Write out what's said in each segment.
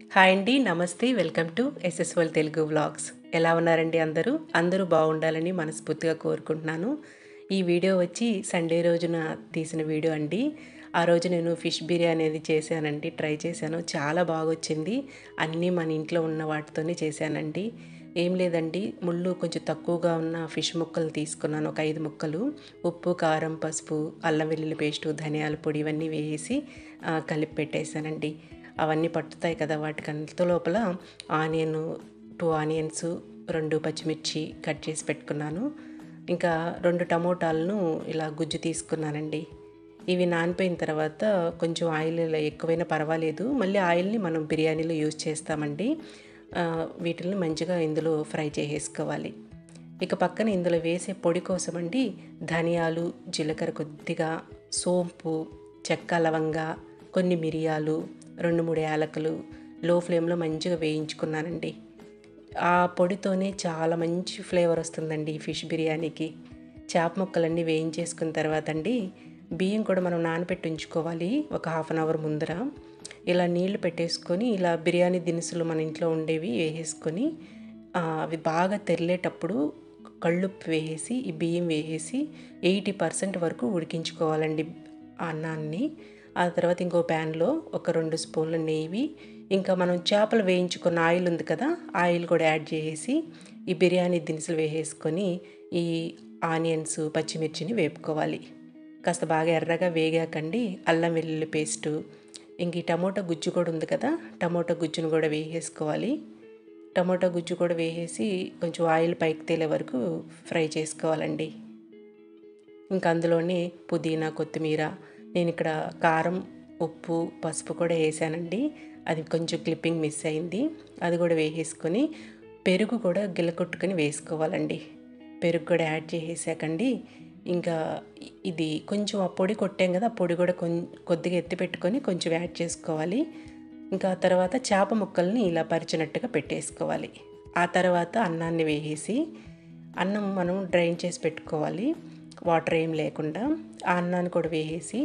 Hi అండి. నమస్తే. Welcome to ఎస్ఎస్‌వల్ తెలుగు వ్లాగ్స్. ఎలా ఉన్నారండి అందరూ? అందరూ బాగుండాలని మనస్ఫూర్తిగా కోరుకుంటున్నాను. ఈ వీడియో వచ్చి సండే రోజున తీసిన వీడియో అండి. ఆ రోజు నేను ఫిష్ బిర్యానీ అనేది చేశానండి. ట్రై చేశాను. చాలా బాగొచ్చింది. అన్నీ మన ఇంట్లో ఉన్న వాటితోనే చేశానండి. ఏం లేదండి, ముళ్ళు కొంచెం తక్కువగా ఉన్న ఫిష్ ముక్కలు తీసుకున్నాను. ఒక 5 ముక్కలు. ఉప్పు, కారం, పసుపు, అల్లం వెల్లుల్లి పేస్టు, ధనియాల పొడి ఇవన్నీ వేసి కలిపి పెట్టేసానండి. అవన్నీ పట్టుతాయి కదా! వాటికంత లోపల ఆనియను 2 ఆనియన్స్, 2 పచ్చిమిర్చి కట్ చేసి పెట్టుకున్నాను. ఇంకా 2 టమోటాలను ఇలా గుజ్జు తీసుకున్నానండి. ఇవి నానిపోయిన తర్వాత కొంచెం ఆయిల్ ఎక్కువైనా పర్వాలేదు. మళ్ళీ ఆయిల్‌ని మనం బిర్యానీలో యూజ్ చేస్తామండి. వీటిల్ని మంచిగా ఇందులో ఫ్రై చేసేసుకోవాలి. ఇక పక్కన ఇందులో వేసే పొడి కోసమండి ధనియాలు, జీలకర్ర కొద్దిగా, సోంపు, చెక్క, లవంగా, కొన్ని మిరియాలు, 2, 3 యాలకులు లో ఫ్లేమ్‌లో మంచిగా వేయించుకున్నానండి. ఆ పొడితోనే చాలా మంచి ఫ్లేవర్ వస్తుందండి ఈ ఫిష్ బిర్యానీకి. చేప ముక్కలన్నీ వేయించేసుకున్న తర్వాత అండి, బియ్యం కూడా మనం నానబెట్టి ఉంచుకోవాలి ఒక హాఫ్ అన్ అవర్ ముందర. ఇలా నీళ్లు పెట్టేసుకొని ఇలా బిర్యానీ దినుసులు మన ఇంట్లో ఉండేవి వేసేసుకొని అవి బాగా తెరిలేటప్పుడు కళ్ళుప్పు వేసేసి ఈ బియ్యం వేసేసి 80% వరకు ఉడికించుకోవాలండి ఆ అన్నాన్ని. ఆ తర్వాత ఇంకో ప్యాన్లో ఒక 2 స్పూన్ల నెయ్యి, ఇంకా మనం చేపలు వేయించుకున్న ఆయిల్ ఉంది కదా, ఆయిల్ కూడా యాడ్ చేసేసి ఈ బిర్యానీ దినుసులు వేసేసుకొని ఈ ఆనియన్స్, పచ్చిమిర్చిని వేపుకోవాలి. కాస్త బాగా ఎర్రగా వేగాకండి అల్లం వెల్లుల్లి పేస్టు, ఇంక ఈ టమోటా గుజ్జు కూడా ఉంది కదా, టమోటా గుజ్జును కూడా వేసేసుకోవాలి. టమోటా గుజ్జు కూడా వేసేసి కొంచెం ఆయిల్ పైకి తేలే వరకు ఫ్రై చేసుకోవాలండి. ఇంకా అందులోనే పుదీనా, కొత్తిమీర, నేను ఇక్కడ కారం, ఉప్పు, పసుపు కూడా వేసానండి. అది కొంచెం క్లిప్పింగ్ మిస్ అయింది. అది కూడా వేసేసుకొని పెరుగు కూడా గిలకొట్టుకొని వేసుకోవాలండి. పెరుగు కూడా యాడ్ చేసేసాకండి. ఇంకా ఇది కొంచెం ఆ పొడి కొట్టాం కదా, ఆ పొడి కూడా కొద్దిగా ఎత్తి పెట్టుకొని కొంచెం యాడ్ చేసుకోవాలి. ఇంకా తర్వాత చేప ముక్కల్ని ఇలా పరిచినట్టుగా పెట్టేసుకోవాలి. ఆ తర్వాత అన్నాన్ని వేసేసి అన్నం మనం డ్రైన్ చేసి పెట్టుకోవాలి, వాటర్ ఏం లేకుండా. ఆ అన్నాన్ని కూడా వేసేసి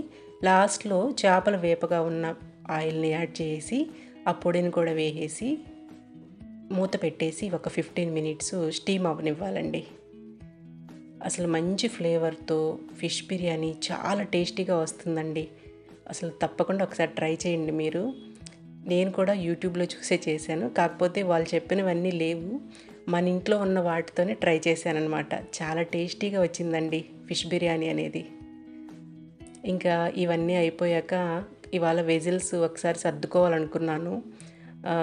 లాస్ట్లో చేపలు వేపగా ఉన్న ఆయిల్ని యాడ్ చేసి ఆ పొడిని కూడా వేసేసి మూత పెట్టేసి ఒక 15 మినిట్స్ స్టీమ్ అవ్వనివ్వాలండి. అసలు మంచి ఫ్లేవర్తో ఫిష్ బిర్యానీ చాలా టేస్టీగా వస్తుందండి. అసలు తప్పకుండా ఒకసారి ట్రై చేయండి మీరు. నేను కూడా యూట్యూబ్లో చూసే చేశాను. కాకపోతే వాళ్ళు చెప్పినవన్నీ లేవు. మన ఇంట్లో ఉన్న వాటితోనే ట్రై చేశాననమాట. చాలా టేస్టీగా వచ్చిందండి ఫిష్ బిర్యానీ అనేది. ఇంకా ఇవన్నీ అయిపోయాక ఇవాళ వెజిల్స్ ఒకసారి సర్దుకోవాలనుకున్నాను.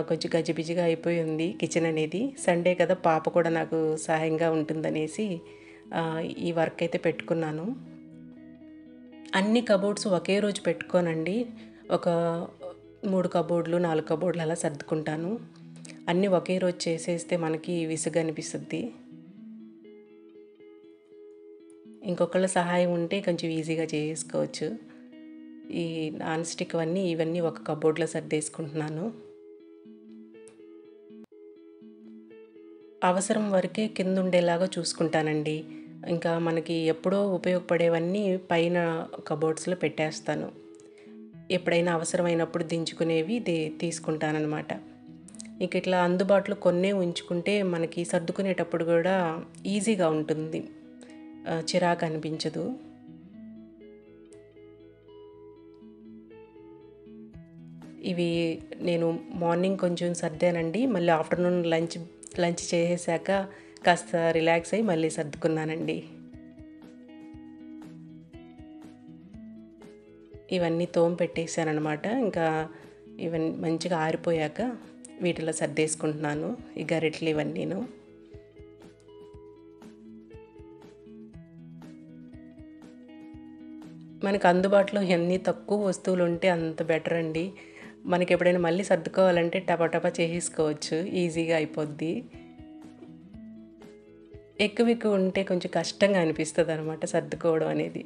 కొంచెం గజిబిజిగా అయిపోయి ఉంది కిచెన్ అనేది. సండే కదా, పాప కూడా నాకు సహాయంగా ఉంటుందనేసి ఈ వర్క్ అయితే పెట్టుకున్నాను. అన్ని కబోర్డ్స్ ఒకే రోజు పెట్టుకోనండి. ఒక 3 కబోర్డ్లు, 4 కబోర్డ్లు అలా సర్దుకుంటాను. అన్నీ ఒకే రోజు చేసేస్తే మనకి విసుగు అనిపిస్తుంది. ఇంకొకళ్ళ సహాయం ఉంటే కొంచెం ఈజీగా చేసుకోవచ్చు. ఈ నాన్ స్టిక్ ఇవన్నీ ఒక కబోర్డ్లో సర్దేసుకుంటున్నాను. అవసరం వరకే కింద ఉండేలాగా చూసుకుంటానండి. ఇంకా మనకి ఎప్పుడో ఉపయోగపడేవన్నీ పైన కబోర్డ్స్లో పెట్టేస్తాను. ఎప్పుడైనా అవసరమైనప్పుడు దించుకునేవి తీసుకుంటానన్నమాట. ఇంక ఇట్లా అందుబాటులో కొన్నే ఉంచుకుంటే మనకి సర్దుకునేటప్పుడు కూడా ఈజీగా ఉంటుంది. చిరాకు అనిపించదు. ఇవి నేను మార్నింగ్ కొంచెం సర్దానండి. మళ్ళీ ఆఫ్టర్నూన్ లంచ్ చేసేసాక కాస్త రిలాక్స్ అయ్యి మళ్ళీ సర్దుకున్నానండి. ఇవన్నీ పెట్టేసాననమాట. ఇంకా ఇవన్నీ మంచిగా ఆరిపోయాక వీటిలో సర్దేసుకుంటున్నాను ఈ గరిటెలు ఇవన్నీను. మనకు అందుబాటులో ఎన్ని తక్కువ వస్తువులు ఉంటే అంత బెటర్ అండి. మనకి ఎప్పుడైనా మళ్ళీ సర్దుకోవాలంటే టపా చేసేసుకోవచ్చు, ఈజీగా అయిపోద్ది. ఎక్కువ ఉంటే కొంచెం కష్టంగా అనిపిస్తుంది అనమాట సర్దుకోవడం అనేది.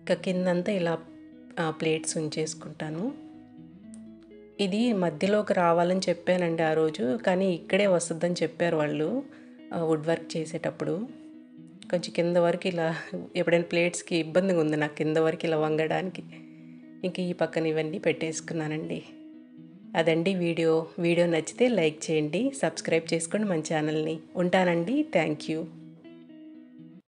ఇంకా కిందంతా ఇలా ప్లేట్స్ ఉంచేసుకుంటాను. ఇది మధ్యలోకి రావాలని చెప్పానండి ఆ రోజు, కానీ ఇక్కడే వస్తుందని చెప్పారు వాళ్ళు వుడ్ వర్క్ చేసేటప్పుడు. కొంచెం కింద వరకు ఇలా ఎప్పుడైనా ప్లేట్స్కి ఇబ్బందిగా ఉంది నాకు కింద వరకు ఇలా వంగడానికి. ఇంక ఈ పక్కన ఇవన్నీ పెట్టేసుకున్నానండి. అదండి వీడియో. వీడియో నచ్చితే లైక్ చేయండి, సబ్స్క్రైబ్ చేసుకోండి మన ఛానల్ని. ఉంటానండి. Thank you.